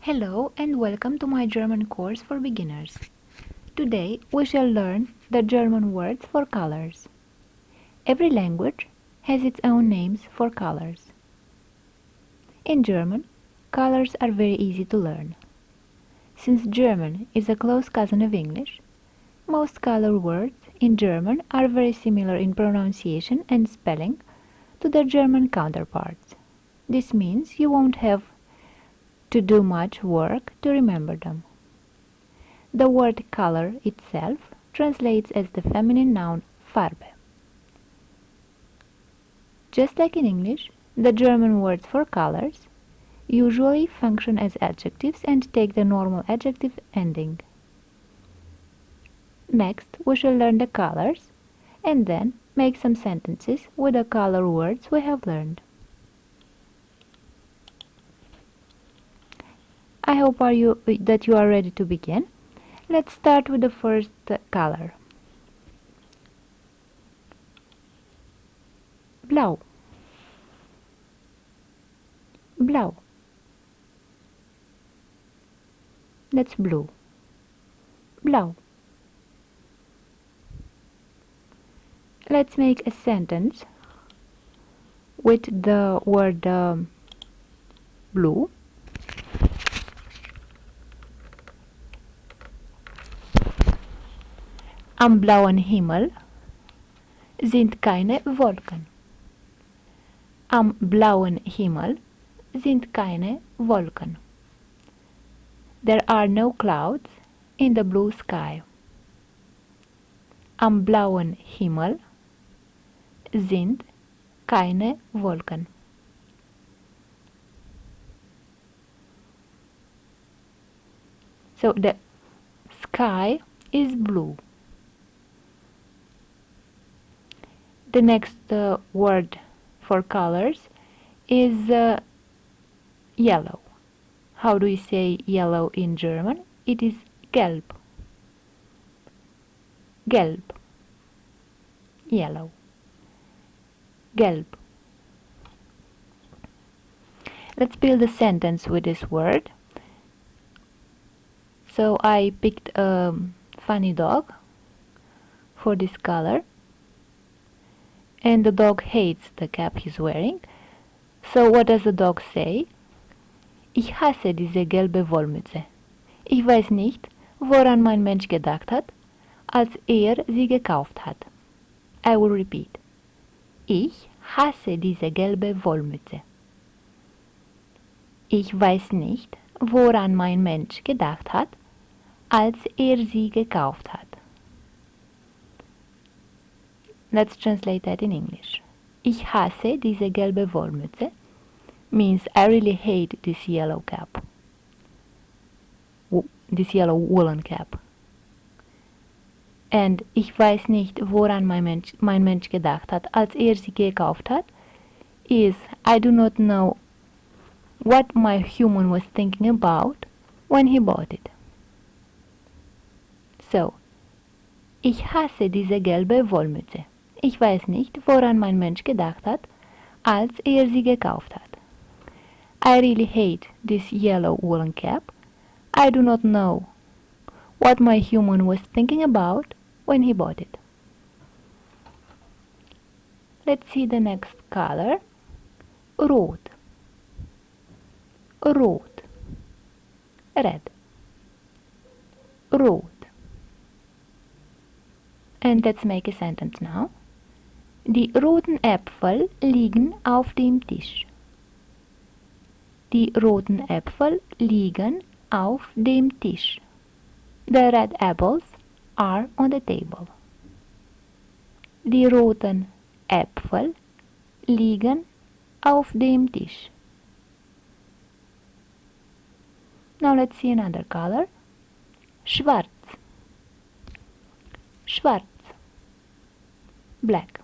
Hello and welcome to my German course for beginners. Today we shall learn the German words for colors. Every language has its own names for colors. In German, colors are very easy to learn. Since German is a close cousin of English, most color words in German are very similar in pronunciation and spelling to their German counterparts. This means you won't have to do much work to remember them. The word color itself translates as the feminine noun Farbe. Just like in English, the German words for colors usually function as adjectives and take the normal adjective ending. Next, we shall learn the colors and then make some sentences with the color words we have learned. I hope that you are ready to begin. Let's start with the first color. Blau. Blau. That's blue. Blau. Let's make a sentence with the word blue. Am blauen Himmel sind keine Wolken. Am blauen Himmel sind keine Wolken. There are no clouds in the blue sky. Am blauen Himmel sind keine Wolken. So the sky is blue. The next word for colors is yellow. How do you say yellow in German? It is gelb. Gelb. Yellow. Gelb. Let's build a sentence with this word. So I picked a funny dog for this color. And the dog hates the cap he's wearing. So what does the dog say? Ich hasse diese gelbe Wollmütze. Ich weiß nicht, woran mein Mensch gedacht hat, als sie gekauft hat. I will repeat. Ich hasse diese gelbe Wollmütze. Ich weiß nicht, woran mein Mensch gedacht hat, als sie gekauft hat. Let's translate that in English. Ich hasse diese gelbe Wollmütze means I really hate this yellow cap. This yellow woolen cap. And ich weiß nicht, woran mein Mensch gedacht hat, als sie gekauft hat, is I do not know what my human was thinking about when he bought it. So, ich hasse diese gelbe Wollmütze. Ich weiß nicht, woran mein Mensch gedacht hat, als sie gekauft hat. I really hate this yellow woolen cap. I do not know what my human was thinking about when he bought it. Let's see the next color. Rot. Rot. Red. Rot. And let's make a sentence now. Die roten Äpfel liegen auf dem Tisch. Die roten Äpfel liegen auf dem Tisch. The red apples are on the table. Die roten Äpfel liegen auf dem Tisch. Now let's see another color. Schwarz. Schwarz. Black.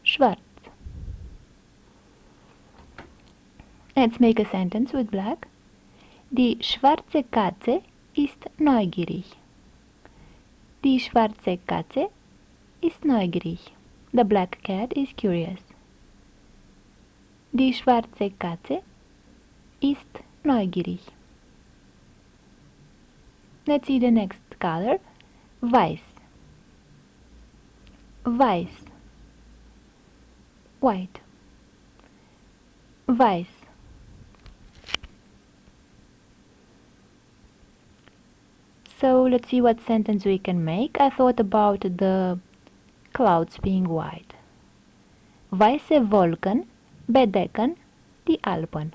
Schwarz. Let's make a sentence with black. Die schwarze Katze ist neugierig. Die schwarze Katze ist neugierig. The black cat is curious. Die schwarze Katze ist neugierig. Let's see the next color. Weiß. Weiß. White. Weiß. So let's see what sentence we can make. I thought about the clouds being white. Weiße Wolken bedecken die Alpen.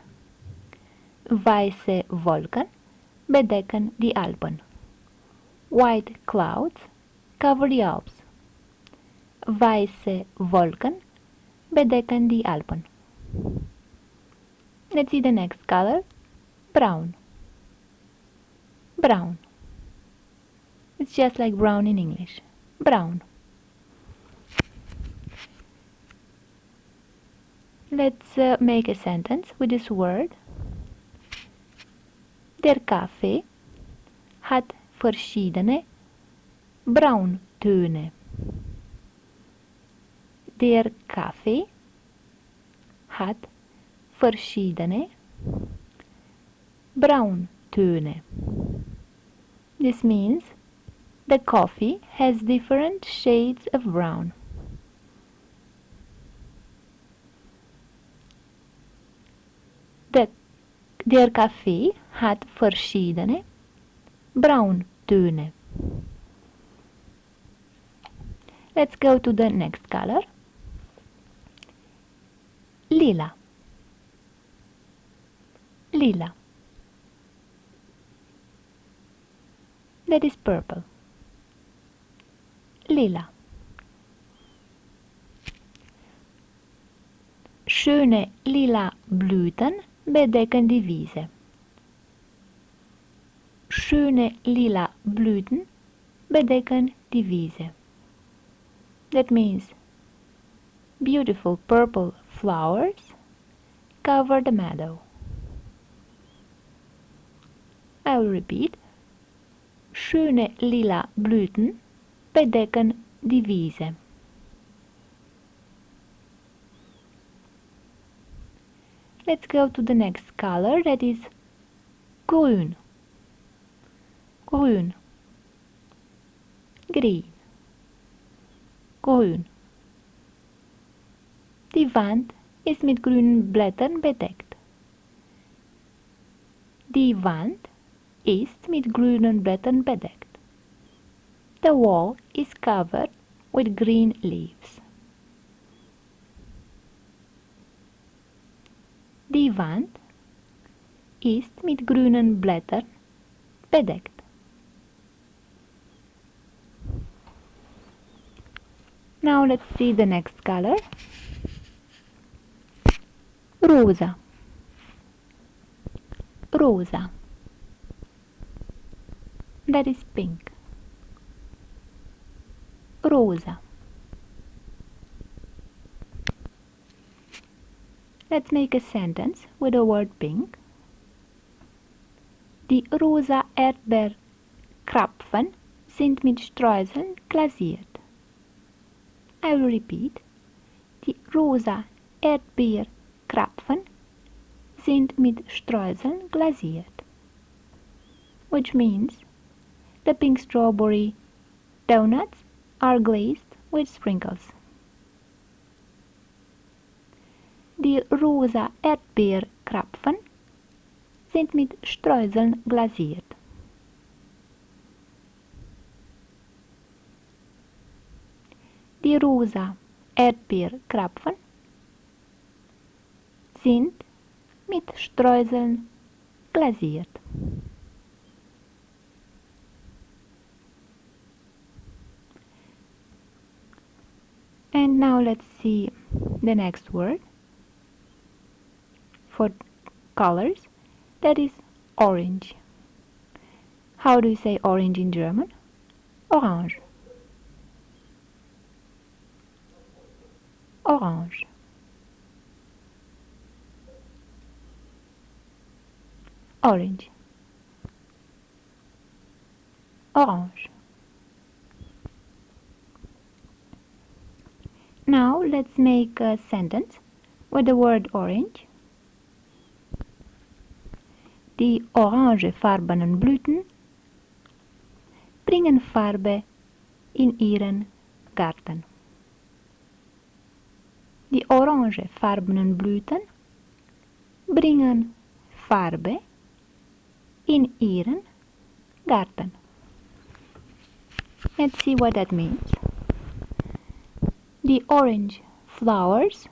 Weiße Wolken bedecken die Alpen. White clouds cover the Alps. Weiße Wolken bedecken die Alpen. Let's see the next color. Brown. Brown. It's just like brown in English. Brown. Let's make a sentence with this word. Der Kaffee hat verschiedene Brauntöne. Der Kaffee hat verschiedene Brauntöne. This means the coffee has different shades of brown. Der Kaffee hat verschiedene Brauntöne. Let's go to the next color. Lila. Lila. That is purple. Lila. Schöne lila Blüten bedecken die Wiese. Schöne lila Blüten bedecken die Wiese. That means beautiful purple flowers cover the meadow. I will repeat. Schöne lila Blüten bedecken die Wiese. Let's go to the next color, that is grün. Grün. Green. Grün. Die Wand ist mit grünen Blättern bedeckt. Die Wand ist mit grünen Blättern bedeckt. The wall is covered with green leaves. Die Wand ist mit grünen Blättern bedeckt. Now let's see the next color. Rosa. Rosa. That is pink. Rosa. Let's make a sentence with the word pink. Die rosa Erdbeerkrapfen sind mit Streuseln glasiert. I will repeat. Die rosa Erdbeerkrapfen sind mit Streuseln glasiert. Which means the pink strawberry donuts are glazed with sprinkles. Die rosa Erdbeerkrapfen sind mit Streuseln glasiert. Die rosa Erdbeerkrapfen sind mit Streuseln glasiert. And now let's see the next word for colors, that is orange. How do you say orange in German? Orange. Orange. Orange. Orange. Now let's make a sentence with the word orange. Die orangefarbenen Blüten bringen Farbe in ihren Garten. Die orangefarbenen Blüten bringen Farbe in ihren Garten. Let's see what that means. The orange flowers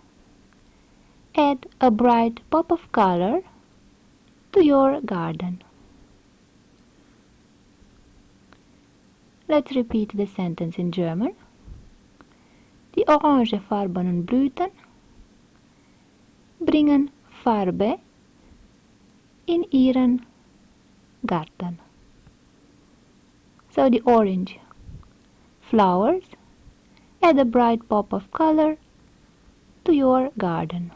add a bright pop of color to your garden. Let's repeat the sentence in German. Die orangefarbenen Blüten bringen Farbe in ihren Garten. So the orange flowers add a bright pop of color to your garden.